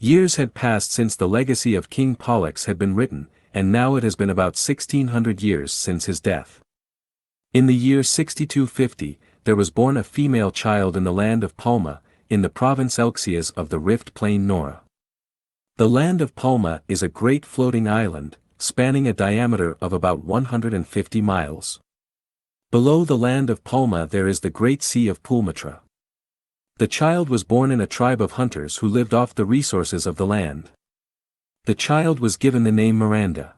Years had passed since the legacy of King Pollux had been written, and now it has been about 1600 years since his death. In the year 6250, there was born a female child in the land of Palma, in the province Elxias of the Rift Plain Nora. The land of Palma is a great floating island, spanning a diameter of about 150 miles. Below the land of Palma there is the great sea of Pulmatra. The child was born in a tribe of hunters who lived off the resources of the land. The child was given the name Miranda.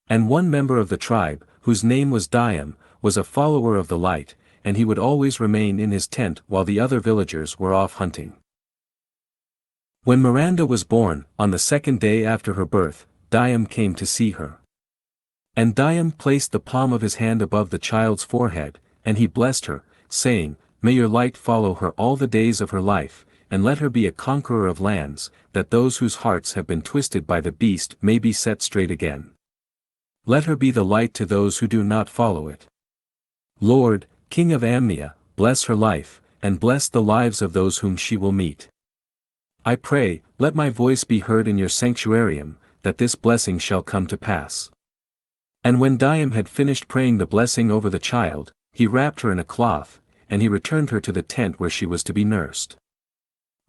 And one member of the tribe, whose name was Diam, was a follower of the light, and he would always remain in his tent while the other villagers were off hunting. When Miranda was born, on the second day after her birth, Diam came to see her. And Diam placed the palm of his hand above the child's forehead, and he blessed her, saying, "May your light follow her all the days of her life, and let her be a conqueror of lands, that those whose hearts have been twisted by the beast may be set straight again. Let her be the light to those who do not follow it. Lord, King of Amnia, bless her life, and bless the lives of those whom she will meet. I pray, let my voice be heard in your sanctuarium, that this blessing shall come to pass." And when Diam had finished praying the blessing over the child, he wrapped her in a cloth, and he returned her to the tent where she was to be nursed.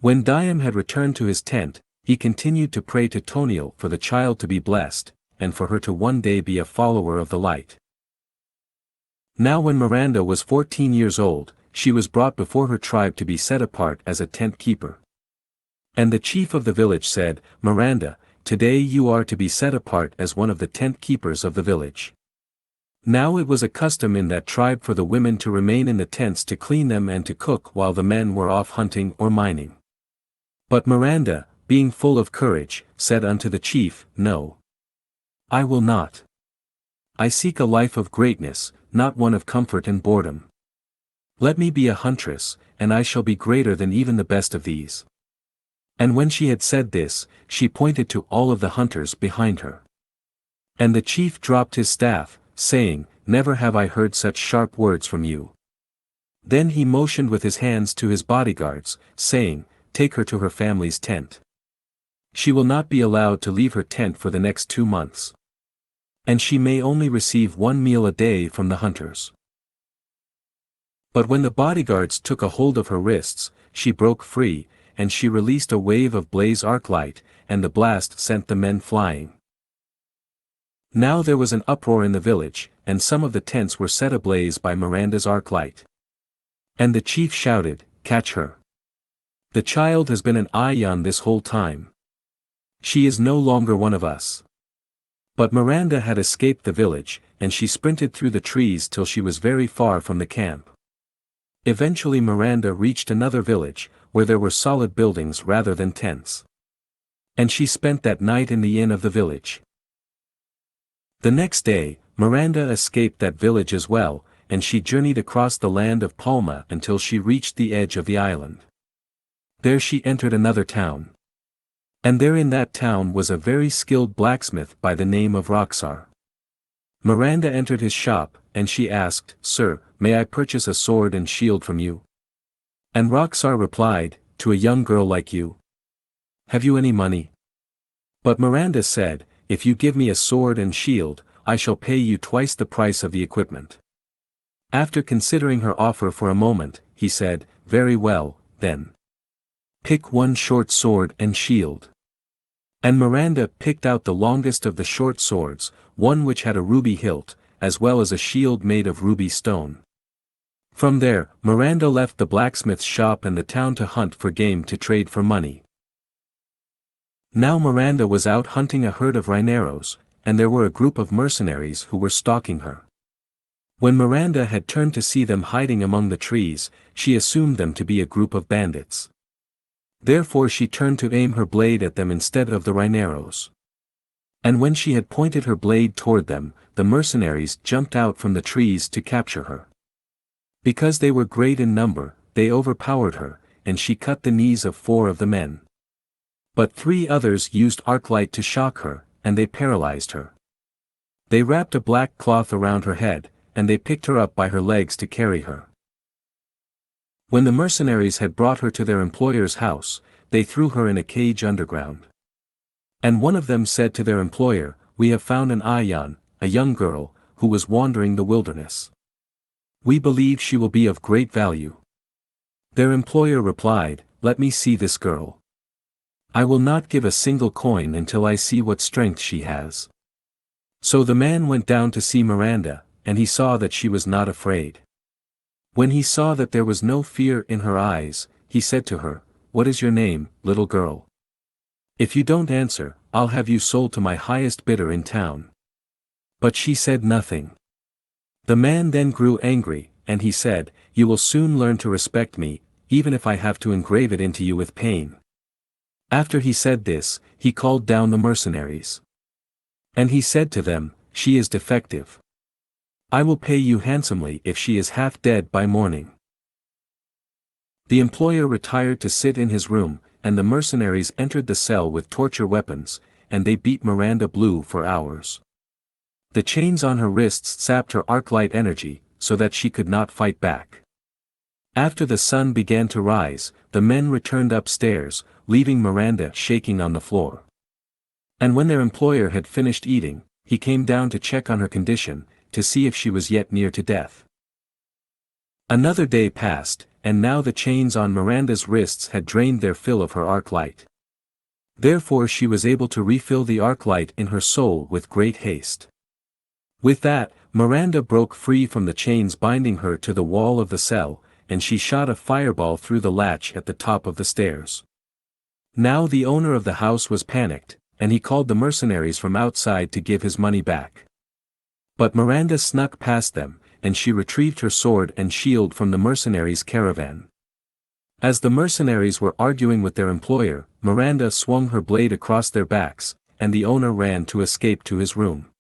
When Diam had returned to his tent, he continued to pray to Toniel for the child to be blessed, and for her to one day be a follower of the light. Now when Miranda was 14 years old, she was brought before her tribe to be set apart as a tent keeper. And the chief of the village said, "Miranda, today you are to be set apart as one of the tent keepers of the village." Now it was a custom in that tribe for the women to remain in the tents to clean them and to cook while the men were off hunting or mining. But Miranda, being full of courage, said unto the chief, "No. I will not. I seek a life of greatness, not one of comfort and boredom. Let me be a huntress, and I shall be greater than even the best of these." And when she had said this, she pointed to all of the hunters behind her. And the chief dropped his staff, saying, "Never have I heard such sharp words from you." Then he motioned with his hands to his bodyguards, saying, "Take her to her family's tent. She will not be allowed to leave her tent for the next 2 months. And she may only receive 1 meal a day from the hunters." But when the bodyguards took a hold of her wrists, she broke free, and she released a wave of blaze arc light, and the blast sent the men flying. Now there was an uproar in the village, and some of the tents were set ablaze by Miranda's arc light. And the chief shouted, "Catch her! The child has been an Ayan this whole time. She is no longer one of us." But Miranda had escaped the village, and she sprinted through the trees till she was very far from the camp. Eventually Miranda reached another village, where there were solid buildings rather than tents. And she spent that night in the inn of the village. The next day, Miranda escaped that village as well, and she journeyed across the land of Palma until she reached the edge of the island. There she entered another town. And there in that town was a very skilled blacksmith by the name of Roxar. Miranda entered his shop, and she asked, "Sir, may I purchase a sword and shield from you?" And Roxar replied, "To a young girl like you? Have you any money?" But Miranda said, "If you give me a sword and shield, I shall pay you twice the price of the equipment." After considering her offer for a moment, he said, "Very well, then. Pick one short sword and shield." And Miranda picked out the longest of the short swords, one which had a ruby hilt, as well as a shield made of ruby stone. From there, Miranda left the blacksmith's shop and the town to hunt for game to trade for money. Now Miranda was out hunting a herd of rhineros, and there were a group of mercenaries who were stalking her. When Miranda had turned to see them hiding among the trees, she assumed them to be a group of bandits. Therefore she turned to aim her blade at them instead of the rhineros. And when she had pointed her blade toward them, the mercenaries jumped out from the trees to capture her. Because they were great in number, they overpowered her, and she cut the knees of 4 of the men. But 3 others used arclight to shock her, and they paralyzed her. They wrapped a black cloth around her head, and they picked her up by her legs to carry her. When the mercenaries had brought her to their employer's house, they threw her in a cage underground. And one of them said to their employer, "We have found an Ayan, a young girl, who was wandering the wilderness. We believe she will be of great value." Their employer replied, "Let me see this girl. I will not give a single coin until I see what strength she has." So the man went down to see Miranda, and he saw that she was not afraid. When he saw that there was no fear in her eyes, he said to her, "What is your name, little girl? If you don't answer, I'll have you sold to my highest bidder in town." But she said nothing. The man then grew angry, and he said, "You will soon learn to respect me, even if I have to engrave it into you with pain." After he said this, he called down the mercenaries. And he said to them, "She is defective. I will pay you handsomely if she is half dead by morning." The employer retired to sit in his room, and the mercenaries entered the cell with torture weapons, and they beat Miranda blue for hours. The chains on her wrists sapped her arc-light energy, so that she could not fight back. After the sun began to rise, the men returned upstairs, leaving Miranda shaking on the floor. And when their employer had finished eating, he came down to check on her condition, to see if she was yet near to death. Another day passed, and now the chains on Miranda's wrists had drained their fill of her arc-light. Therefore she was able to refill the arc-light in her soul with great haste. With that, Miranda broke free from the chains binding her to the wall of the cell, and she shot a fireball through the latch at the top of the stairs. Now the owner of the house was panicked, and he called the mercenaries from outside to give his money back. But Miranda snuck past them, and she retrieved her sword and shield from the mercenaries' caravan. As the mercenaries were arguing with their employer, Miranda swung her blade across their backs, and the owner ran to escape to his room.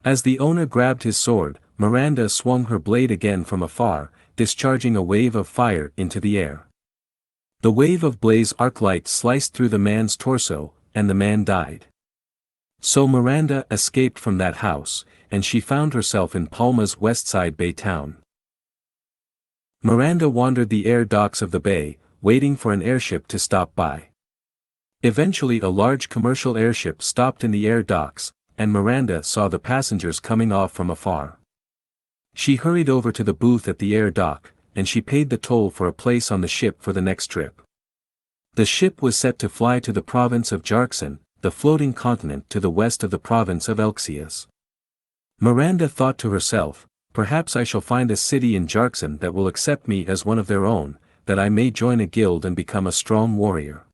As the owner grabbed his sword, Miranda swung her blade again from afar, discharging a wave of fire into the air. The wave of blaze arc-light sliced through the man's torso, and the man died. So Miranda escaped from that house, and she found herself in Palma's Westside Bay town. Miranda wandered the air docks of the bay, waiting for an airship to stop by. Eventually a large commercial airship stopped in the air docks, and Miranda saw the passengers coming off from afar. She hurried over to the booth at the air dock, and she paid the toll for a place on the ship for the next trip. The ship was set to fly to the province of Jarkson, the floating continent to the west of the province of Elxias. Miranda thought to herself, "Perhaps I shall find a city in Jarkson that will accept me as one of their own, that I may join a guild and become a strong warrior."